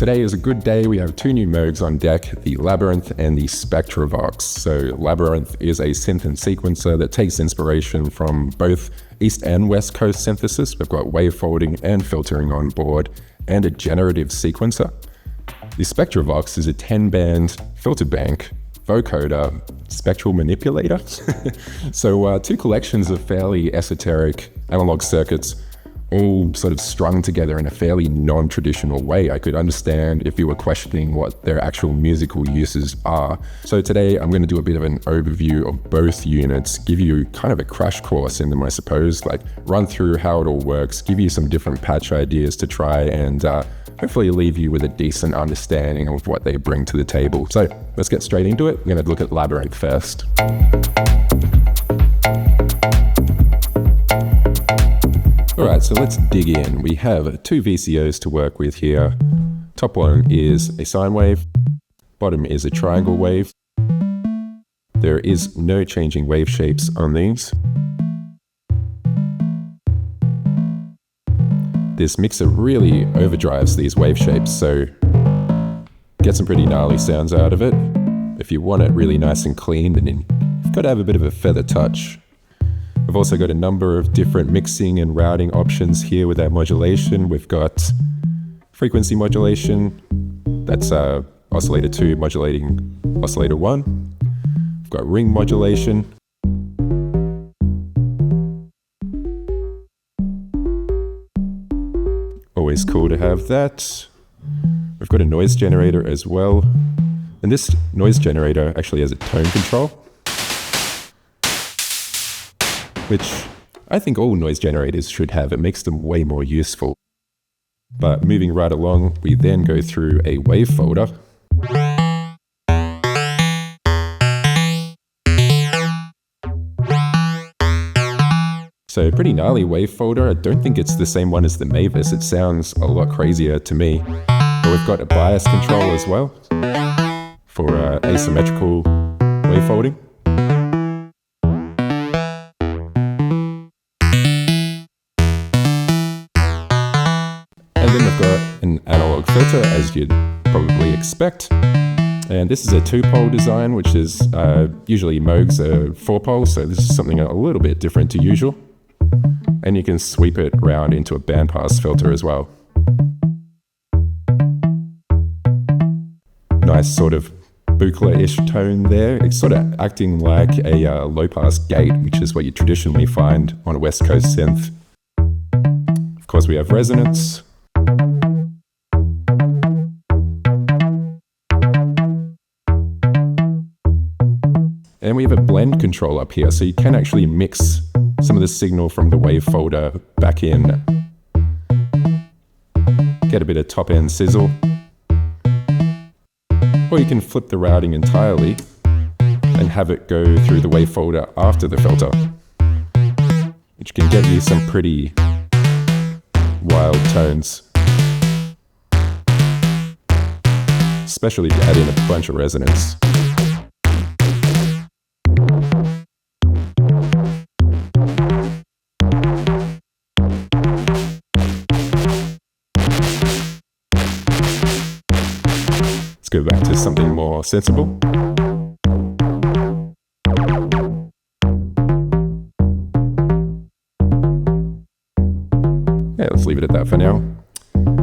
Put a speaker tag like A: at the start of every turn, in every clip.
A: Today is a good day. We have two new Moogs on deck, the Labyrinth and the Spectravox. So Labyrinth is a synth and sequencer that takes inspiration from both East and West Coast synthesis. We've got wavefolding and filtering on board, and a generative sequencer. The Spectravox is a 10-band filter bank, vocoder, spectral manipulator. So two collections of fairly esoteric analog circuits, all sort of strung together in a fairly non-traditional way. I could understand if you were questioning what their actual musical uses are. So today I'm going to do a bit of an overview of both units, give you kind of a crash course in them, I suppose, like run through how it all works, give you some different patch ideas to try, and hopefully leave you with a decent understanding of what they bring to the table. So let's get straight into it. We're going to look at Labyrinth first. Alright, so let's dig in. We have two VCOs to work with here. Top one is a sine wave, bottom is a triangle wave. There is no changing wave shapes on these. This mixer really overdrives these wave shapes, so get some pretty gnarly sounds out of it. If you want it really nice and clean, then you've got to have a bit of a feather touch. We've also got a number of different mixing and routing options here with our modulation. We've got frequency modulation, that's oscillator 2 modulating oscillator 1. We've got ring modulation. Always cool to have that. We've got a noise generator as well. And this noise generator actually has a tone control, which I think all noise generators should have. It makes them way more useful. But moving right along, we then go through a wave folder. So pretty gnarly wave folder. I don't think it's the same one as the Mavis. It sounds a lot crazier to me. But we've got a bias control as well for asymmetrical wavefolding. And then we've got an analog filter, as you'd probably expect. And this is a 2-pole design, which is usually Moogs are 4-pole, so this is something a little bit different to usual. And you can sweep it around into a bandpass filter as well. Nice sort of buchla-ish tone there. It's sort of acting like a low-pass gate, which is what you traditionally find on a West Coast synth. Of course, we have resonance. And we have a blend control up here, so you can actually mix some of the signal from the wave folder back in. Get a bit of top end sizzle. Or you can flip the routing entirely and have it go through the wave folder after the filter, which can get you some pretty wild tones. Especially if you add in a bunch of resonance. Let's go back to something more sensible. Yeah, let's leave it at that for now.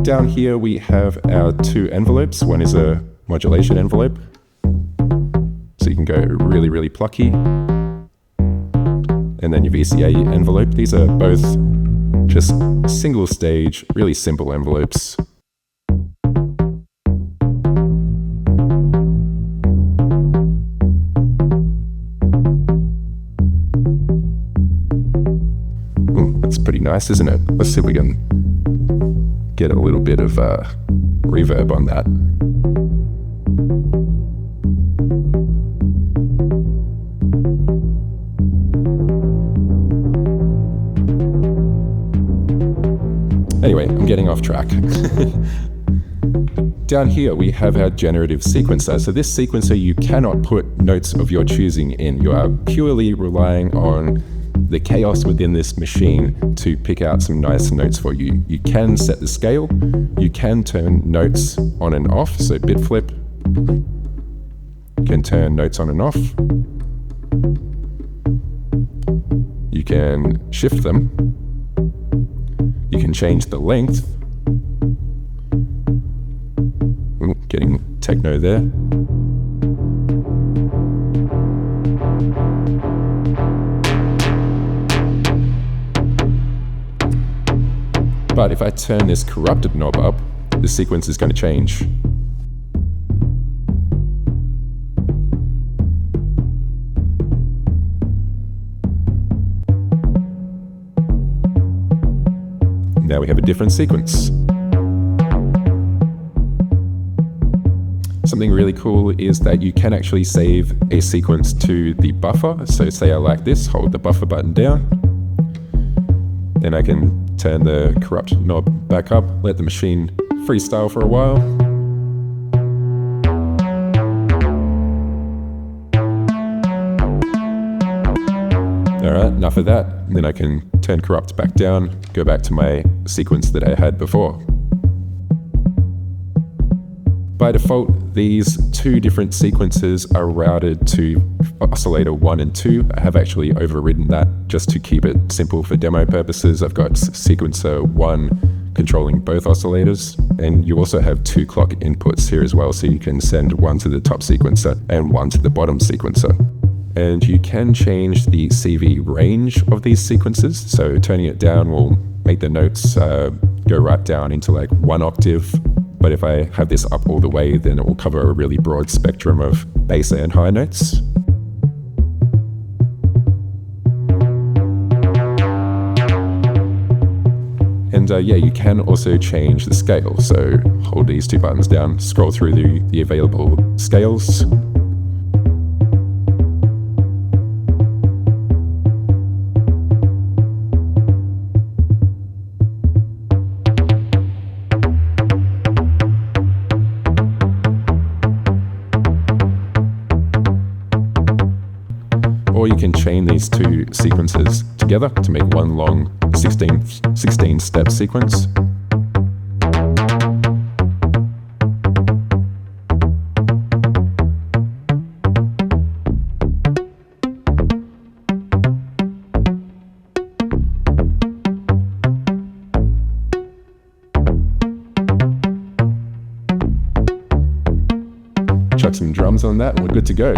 A: Down here we have our two envelopes. One is a modulation envelope, so you can go really, really plucky. And then your VCA envelope. These are both just single stage, really simple envelopes. That's pretty nice, isn't it? Let's see if we can get a little bit of reverb on that. Anyway, I'm getting off track. Down here we have our generative sequencer. So this sequencer, you cannot put notes of your choosing in. You are purely relying on the chaos within this machine to pick out some nice notes for you. You can set the scale, you can turn notes on and off, so bit flip, you can turn notes on and off, you can shift them, you can change the length. Ooh, getting techno there. But if I turn this corrupted knob up, the sequence is going to change. Now we have a different sequence. Something really cool is that you can actually save a sequence to the buffer. So say I like this, hold the buffer button down. Then I can turn the corrupt knob back up, let the machine freestyle for a while. Alright, enough of that. And then I can turn corrupt back down, go back to my sequence that I had before. By default, these two different sequences are routed to oscillator 1 and 2. I have actually overridden that just to keep it simple for demo purposes. I've got sequencer 1 controlling both oscillators, and you also have 2 clock inputs here as well, so you can send one to the top sequencer and one to the bottom sequencer. And you can change the CV range of these sequences, so turning it down will make the notes go right down into like 1 octave. But if I have this up all the way, then it will cover a really broad spectrum of bass and high notes. And yeah, you can also change the scale. So hold these 2 buttons down, scroll through the available scales. Or you can chain these 2 sequences together to make one long 16-step sequence. Chuck some drums on that and we're good to go.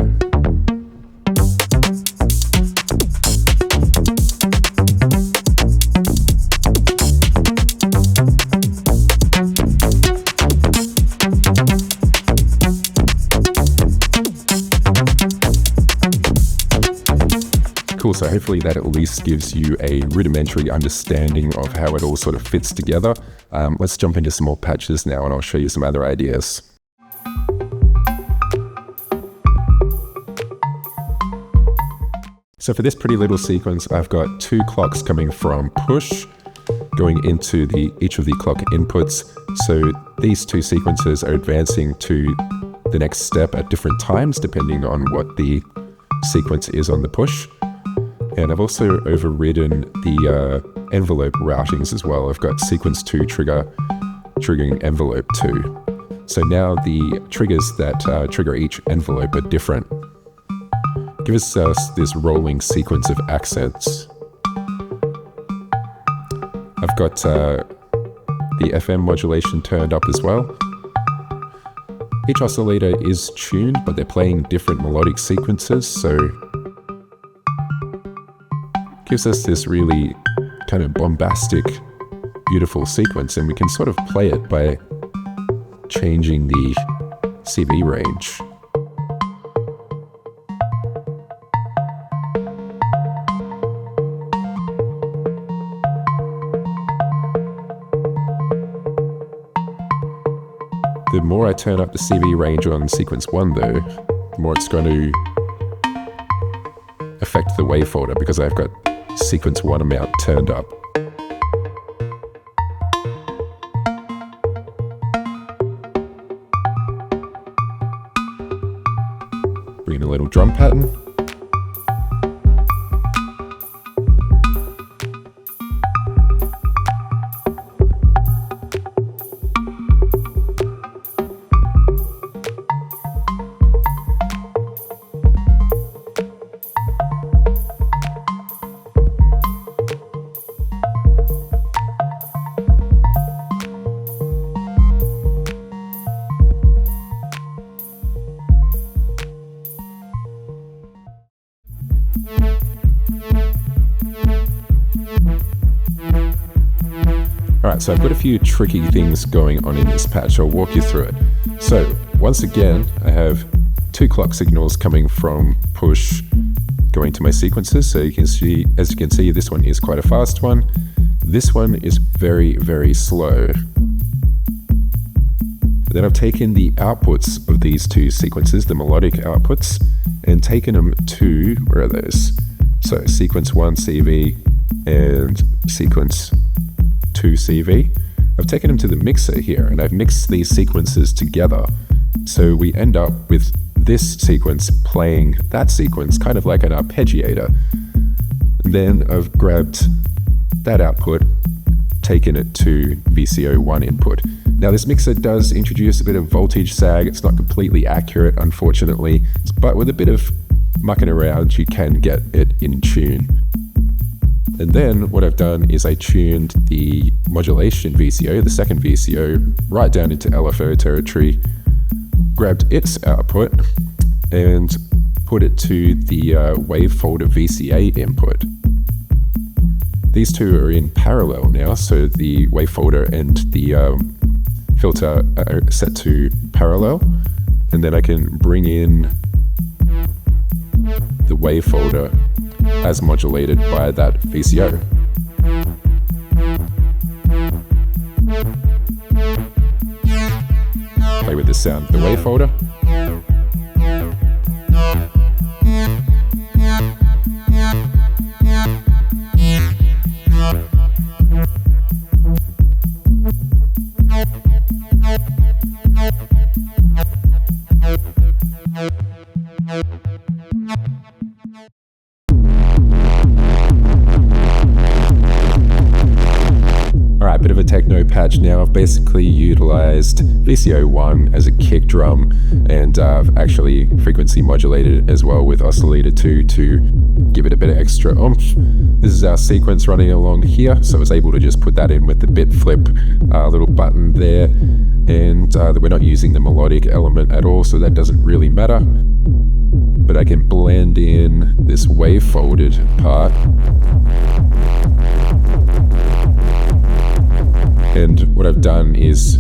A: So hopefully that at least gives you a rudimentary understanding of how it all sort of fits together. Let's jump into some more patches now and I'll show you some other ideas. So for this pretty little sequence, I've got 2 clocks coming from push, going into each of the clock inputs. So these 2 sequences are advancing to the next step at different times, depending on what the sequence is on the push. And I've also overridden the envelope routings as well. I've got sequence 2 triggering envelope 2. So now the triggers that trigger each envelope are different. Gives us this rolling sequence of accents. I've got the FM modulation turned up as well. Each oscillator is tuned, but they're playing different melodic sequences, so gives us this really kind of bombastic, beautiful sequence, and we can sort of play it by changing the CV range. The more I turn up the CV range on sequence 1 though, the more it's going to affect the wavefolder because I've got sequence 1 amount turned up. Bring in a little drum pattern. Alright, so I've got a few tricky things going on in this patch. I'll walk you through it. So, once again, I have 2 clock signals coming from push going to my sequences. So you can see, as you can see, this one is quite a fast one. This one is very, very slow. Then I've taken the outputs of these 2 sequences, the melodic outputs, and taken them to, where are those? So sequence 1 CV and sequence 2 CV. I've taken them to the mixer here, and I've mixed these sequences together. So we end up with this sequence playing that sequence, kind of like an arpeggiator. Then I've grabbed that output, taken it to VCO1 input. Now this mixer does introduce a bit of voltage sag. It's not completely accurate, unfortunately, but with a bit of mucking around, you can get it in tune. And then what I've done is I tuned the modulation VCO, the second VCO, right down into LFO territory, grabbed its output and put it to the wavefolder VCA input. These 2 are in parallel now, so the wavefolder and the filter are set to parallel, and then I can bring in the wavefolder as modulated by that VCO. Play with the sound of the wavefolder. Alright, bit of a techno patch now. I've basically utilized VCO1 as a kick drum, and I've actually frequency modulated it as well with oscillator 2 to give it a bit of extra oomph. This is our sequence running along here, so I was able to just put that in with the bit flip little button there, and we're not using the melodic element at all, so that doesn't really matter. But I can blend in this wavefolded part. And what I've done is,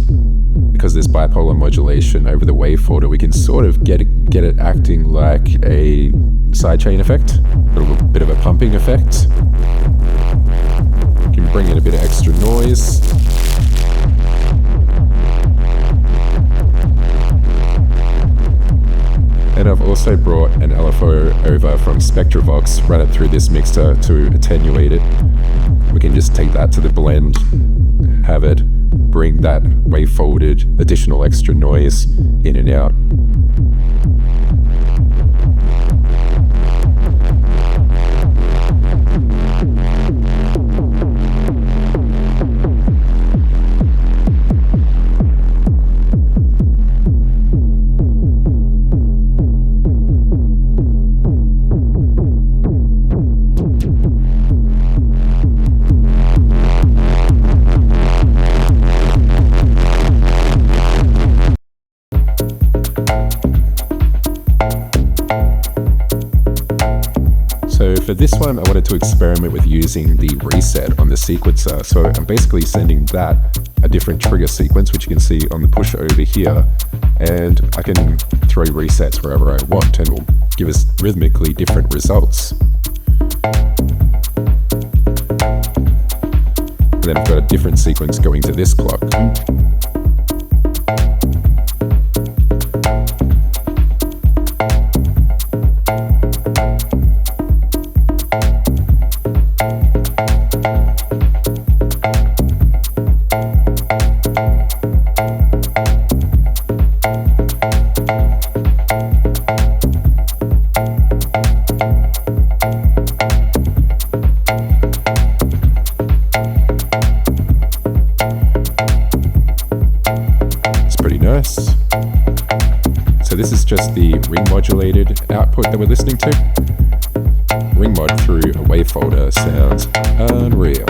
A: because there's bipolar modulation over the wavefolder, we can sort of get it acting like a sidechain effect, a little bit of a pumping effect. You can bring in a bit of extra noise. And I've also brought an LFO over from Spectravox, run it through this mixer to attenuate it. We can just take that to the blend, have it bring that wavefolded additional extra noise in and out. For this one, I wanted to experiment with using the reset on the sequencer. So I'm basically sending that a different trigger sequence, which you can see on the push over here. And I can throw resets wherever I want, and it will give us rhythmically different results. And then I've got a different sequence going to this clock. So this is just the ring modulated output that we're listening to. Ring mod through a wavefolder sounds unreal.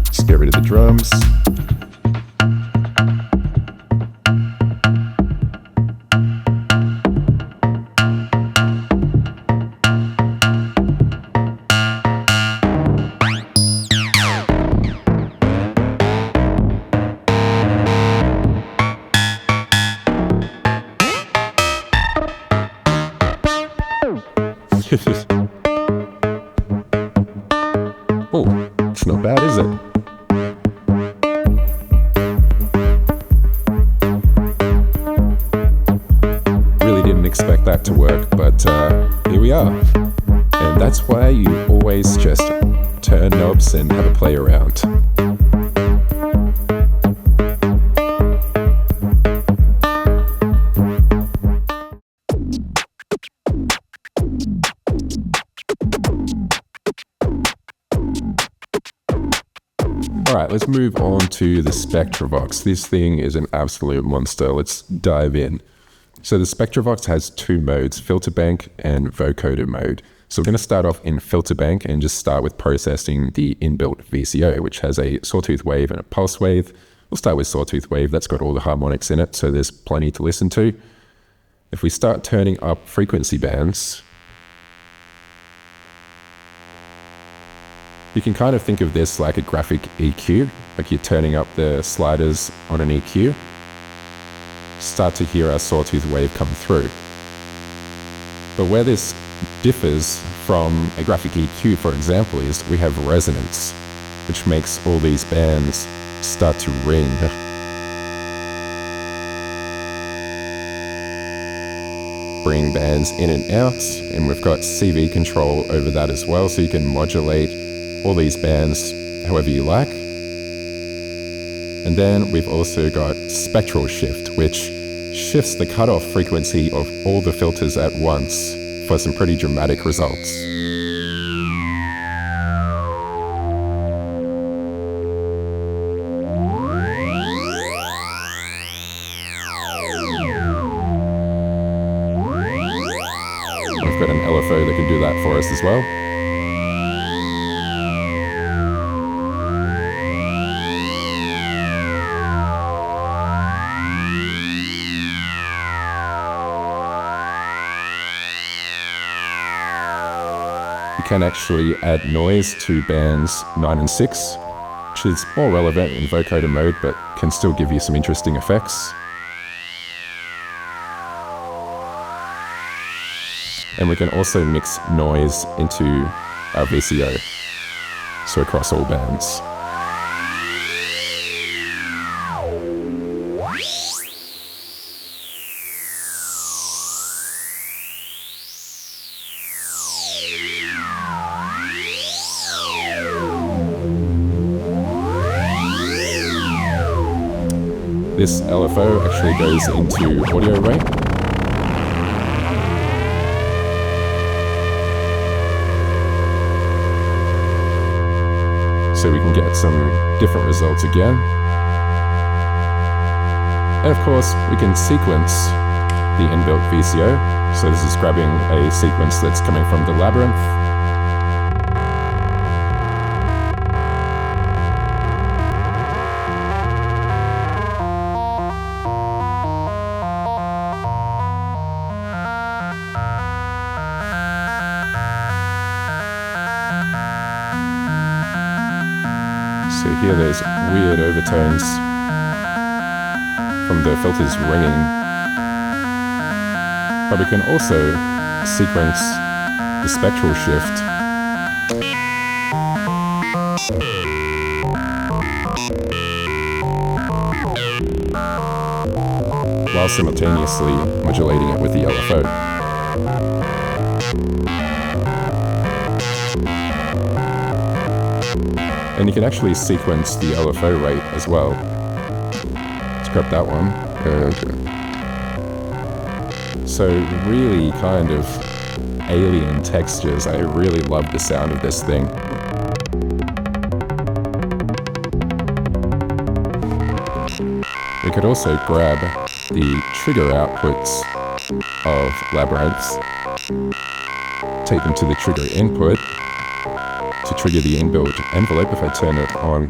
A: Just get rid of the drums. bad, is it? Really didn't expect that to work, but here we are. And that's why you always just turn knobs and have a play around. Alright, let's move on to the Spectravox. This thing is an absolute monster. Let's dive in. So the Spectravox has two modes, filter bank and vocoder mode. So we're going to start off in filter bank and just start with processing the inbuilt VCO, which has a sawtooth wave and a pulse wave. We'll start with sawtooth wave. That's got all the harmonics in it, so there's plenty to listen to. If we start turning up frequency bands, you can kind of think of this like a graphic EQ, like you're turning up the sliders on an EQ. Start to hear our sawtooth wave come through. But where this differs from a graphic EQ, for example, is we have resonance, which makes all these bands start to ring. Bring bands in and out, and we've got CV control over that as well, so you can modulate all these bands however you like. And then we've also got spectral shift, which shifts the cutoff frequency of all the filters at once for some pretty dramatic results. We've got an LFO that can do that for us as well. Can actually add noise to bands 9 and 6, which is more relevant in vocoder mode, but can still give you some interesting effects. And we can also mix noise into our VCO, so across all bands. This LFO actually goes into audio rate. So we can get some different results again. And of course, we can sequence the inbuilt VCO. So this is grabbing a sequence that's coming from the Labyrinth. So here there's weird overtones from the filters ringing. But we can also sequence the spectral shift. While simultaneously modulating it with the LFO. And you can actually sequence the LFO rate as well. Let's grab that one. So really kind of alien textures. I really love the sound of this thing. We could also grab the trigger outputs of Labyrinth, take them to the trigger input, to trigger the inbuilt envelope if I turn it on.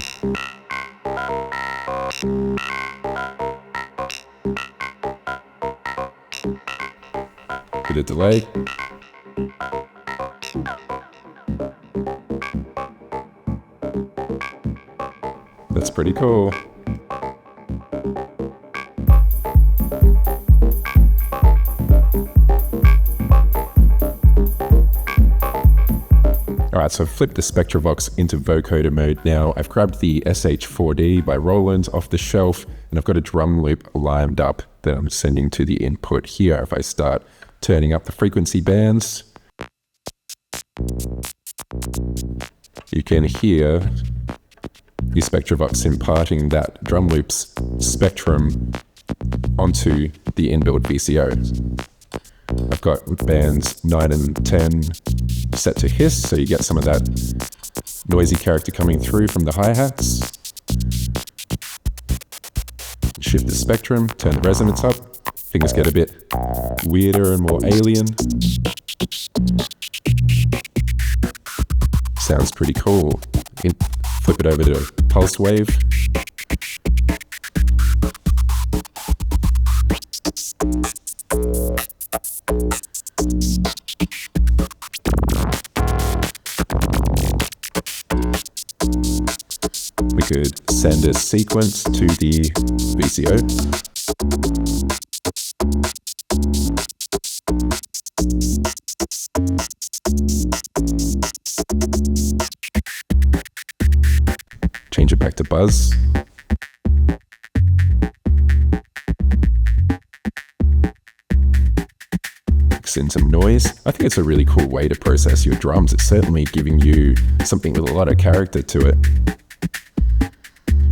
A: Bit of delay. That's pretty cool. Alright, So I've flipped the Spectravox into vocoder mode now. I've grabbed the SH4D by Roland off the shelf, and I've got a drum loop lined up that I'm sending to the input here. If I start turning up the frequency bands, you can hear the Spectravox imparting that drum loop's spectrum onto the inbuilt VCO. I've got bands 9 and 10 set to hiss, so you get some of that noisy character coming through from the hi-hats. Shift the spectrum, turn the resonance up. Things get a bit weirder and more alien. Sounds pretty cool. Flip it over to pulse wave. We could send a sequence to the VCO. Change it back to buzz. Mix in some noise. I think it's a really cool way to process your drums. It's certainly giving you something with a lot of character to it.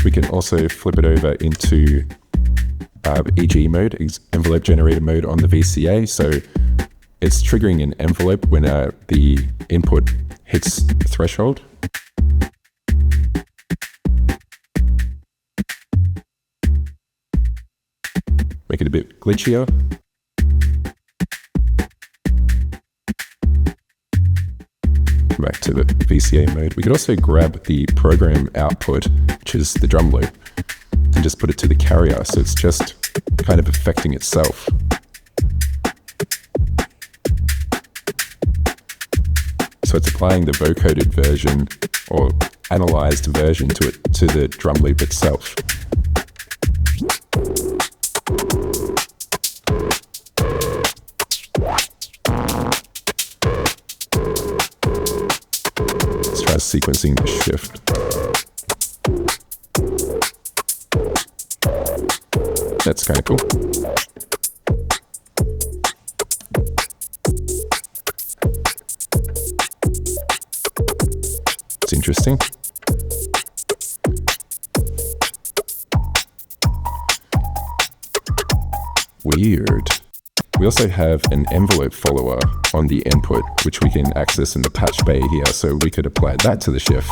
A: We can also flip it over into EG mode, envelope generator mode on the VCA. So it's triggering an envelope when the input hits the threshold. Make it a bit glitchier. Back to the VCA mode. We could also grab the program output, which is the drum loop, and just put it to the carrier, so it's just kind of affecting itself. So it's applying the vocoded version or analyzed version to the drum loop itself. Sequencing the shift. That's kind of cool. It's interesting. Weird. We also have an envelope follower on the input, which we can access in the patch bay here, so we could apply that to the shift.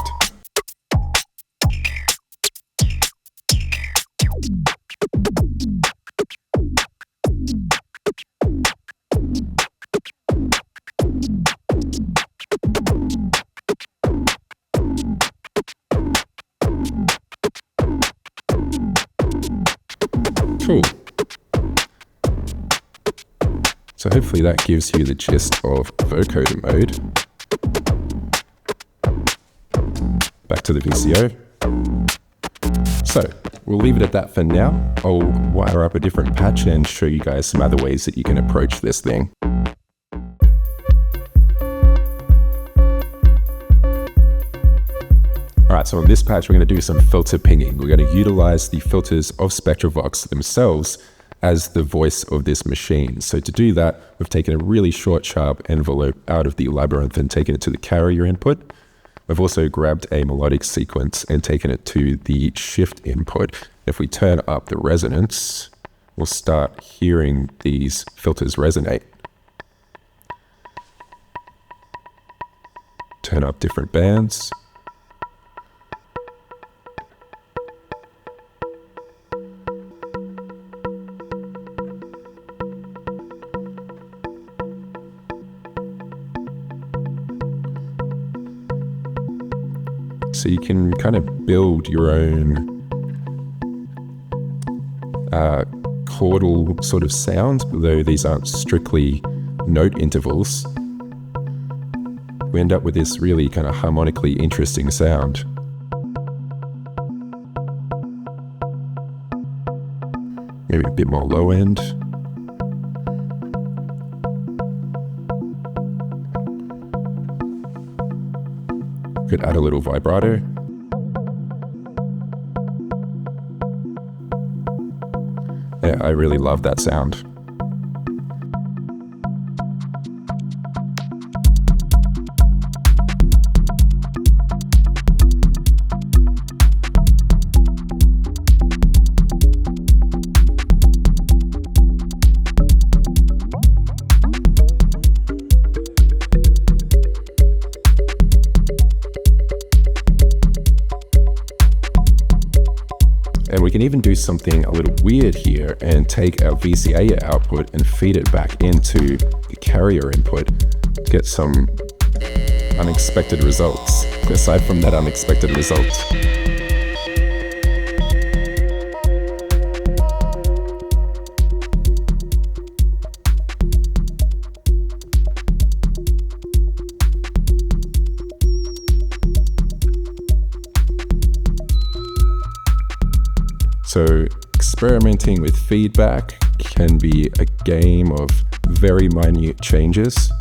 A: Cool. So hopefully that gives you the gist of vocoder mode. Back to the VCO. So we'll leave it at that for now. I'll wire up a different patch and show you guys some other ways that you can approach this thing. Alright, so on this patch we're going to do some filter pinging. We're going to utilize the filters of Spectravox themselves as the voice of this machine. So to do that, we've taken a really short, sharp envelope out of the Labyrinth and taken it to the carrier input. We've also grabbed a melodic sequence and taken it to the shift input. If we turn up the resonance, we'll start hearing these filters resonate. Turn up different bands. So you can kind of build your own chordal sort of sound, though these aren't strictly note intervals. We end up with this really kind of harmonically interesting sound. Maybe a bit more low end. Could add a little vibrato. Yeah, I really love that sound. And we can even do something a little weird here and take our VCA output and feed it back into the carrier input to get some unexpected results, aside from that unexpected result. So experimenting with feedback can be a game of very minute changes,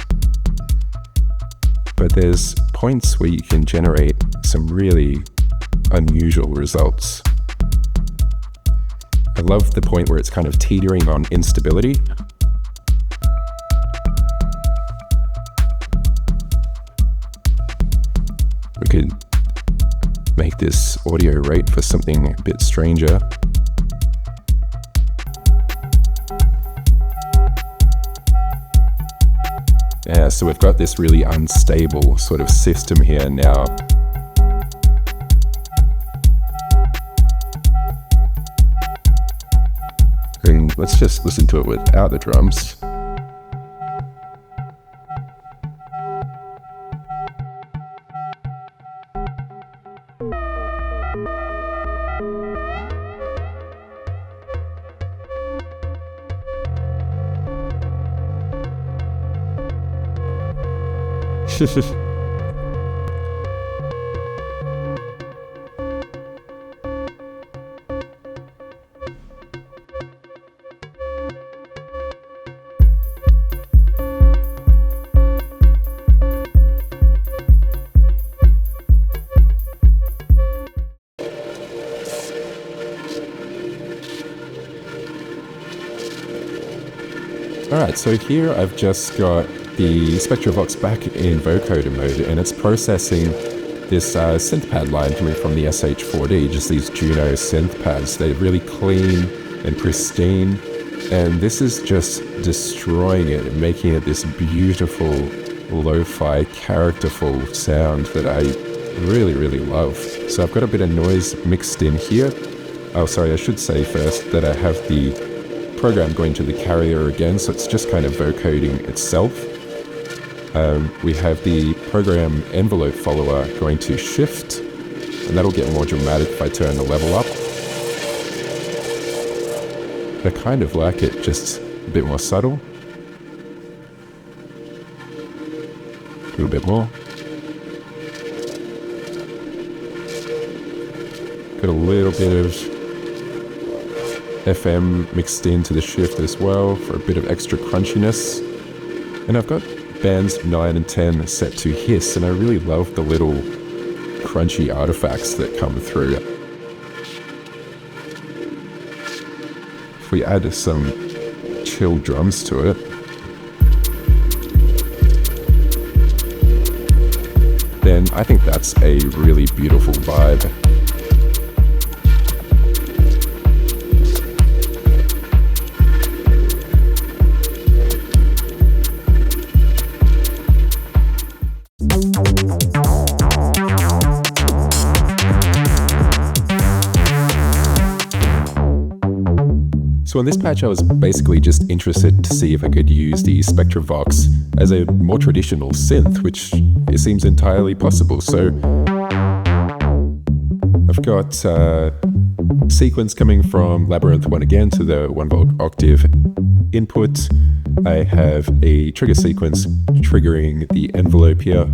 A: but there's points where you can generate some really unusual results. I love the point where it's kind of teetering on instability. We could make this audio rate for something a bit stranger. Yeah, so we've got this really unstable sort of system here now. And let's just listen to it without the drums. Alright, so here I've just got the Spectravox back in vocoder mode, and it's processing this synth pad line coming from the SH4D, just these Juno synth pads. They're really clean and pristine, and this is just destroying it and making it this beautiful lo-fi characterful sound that I really, really love. So I've got a bit of noise mixed in here. Oh, sorry, I should say first that I have the program going to the carrier again, so it's just kind of vocoding itself. We have the program envelope follower going to shift, and that'll get more dramatic if I turn the level up. I kind of like it just a bit more subtle. A little bit more. Got a little bit of FM mixed into the shift as well for a bit of extra crunchiness. And I've got bands 9 and 10 set to hiss, and I really love the little crunchy artifacts that come through. If we add some chill drums to it, then I think that's a really beautiful vibe. So on this patch I was basically just interested to see if I could use the Spectravox as a more traditional synth, which it seems entirely possible. So I've got sequence coming from Labyrinth 1 again to the 1V octave input. I have a trigger sequence triggering the envelope here.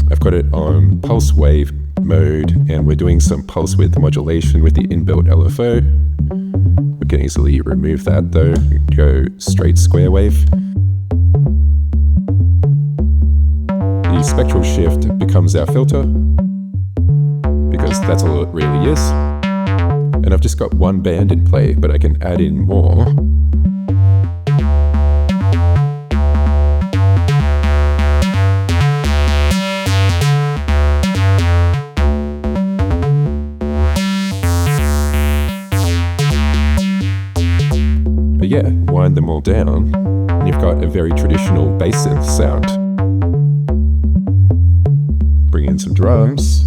A: I've got it on pulse wave mode, and we're doing some pulse width modulation with the inbuilt LFO. We can easily remove that though, go straight square wave. the spectral shift becomes our filter, because that's all it really is. And I've just got one band in play, but I can add in more. But yeah, wind them all down, and you've got a very traditional bass synth sound. Bring in some drums.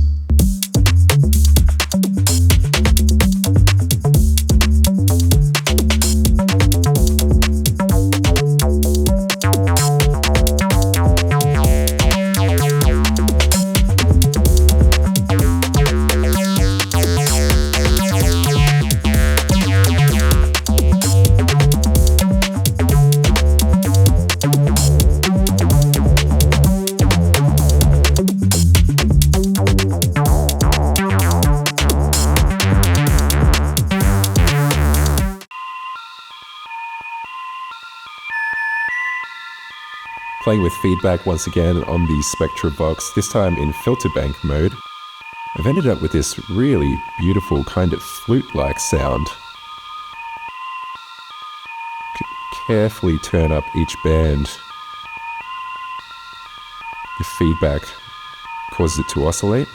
A: Playing with feedback once again on the Spectravox, this time in filter bank mode, I've ended up with this really beautiful kind of flute-like sound. Carefully turn up each band. The feedback causes it to oscillate.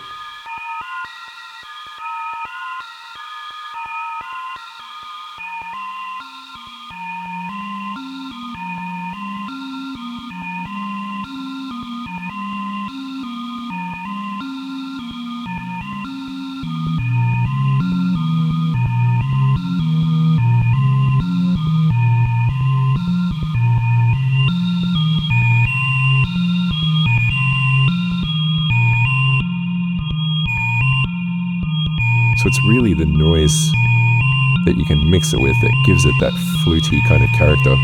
A: So it's really the noise that you can mix it with that gives it that fluty kind of character.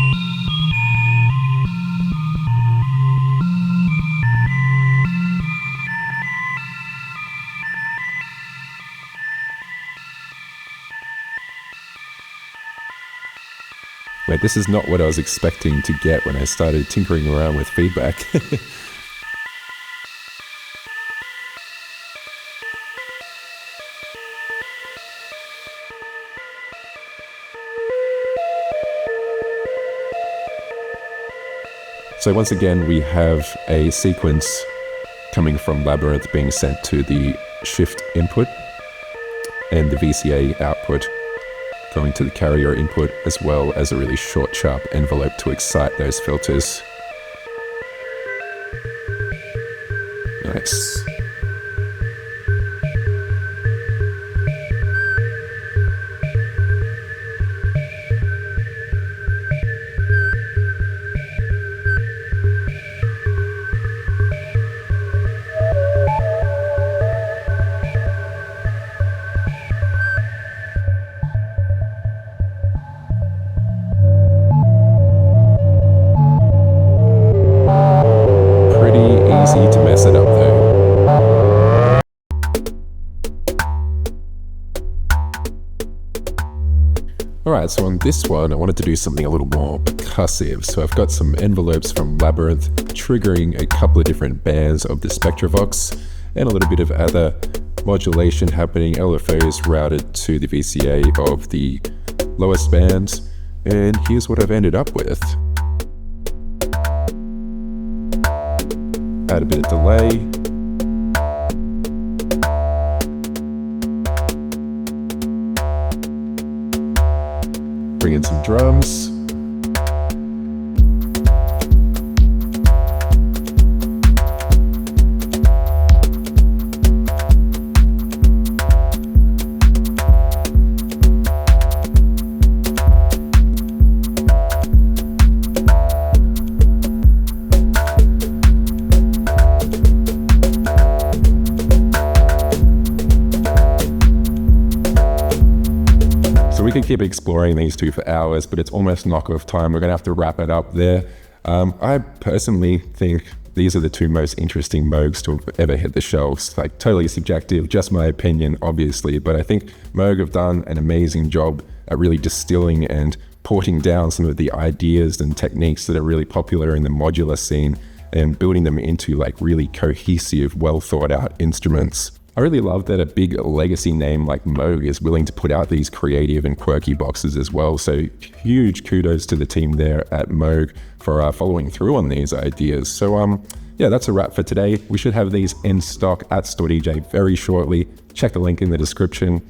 A: Wait, this is not what I was expecting to get when I started tinkering around with feedback. So once again, we have a sequence coming from Labyrinth being sent to the shift input and the VCA output going to the carrier input, as well as a really short, sharp envelope to excite those filters. Nice. To mess it up though. Alright, so on this one I wanted to do something a little more percussive, so I've got some envelopes from Labyrinth triggering a couple of different bands of the Spectravox and a little bit of other modulation happening, LFOs routed to the VCA of the lowest bands, and here's what I've ended up with. Add a bit of delay. Bring in some drums. We could keep exploring these two for hours, but it's almost knockoff time. We're going to have to wrap it up there. I personally think these are the two most interesting Moogs to have ever hit the shelves. Like, totally subjective, just my opinion, obviously, but I think Moog have done an amazing job at really distilling and porting down some of the ideas and techniques that are really popular in the modular scene and building them into like really cohesive, well thought out instruments. I really love that a big legacy name like Moog is willing to put out these creative and quirky boxes as well. So huge kudos to the team there at Moog for following through on these ideas. So yeah, that's a wrap for today. We should have these in stock at Store DJ very shortly. Check the link in the description.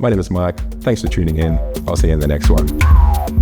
A: My name is Mike. Thanks for tuning in. I'll see you in the next one.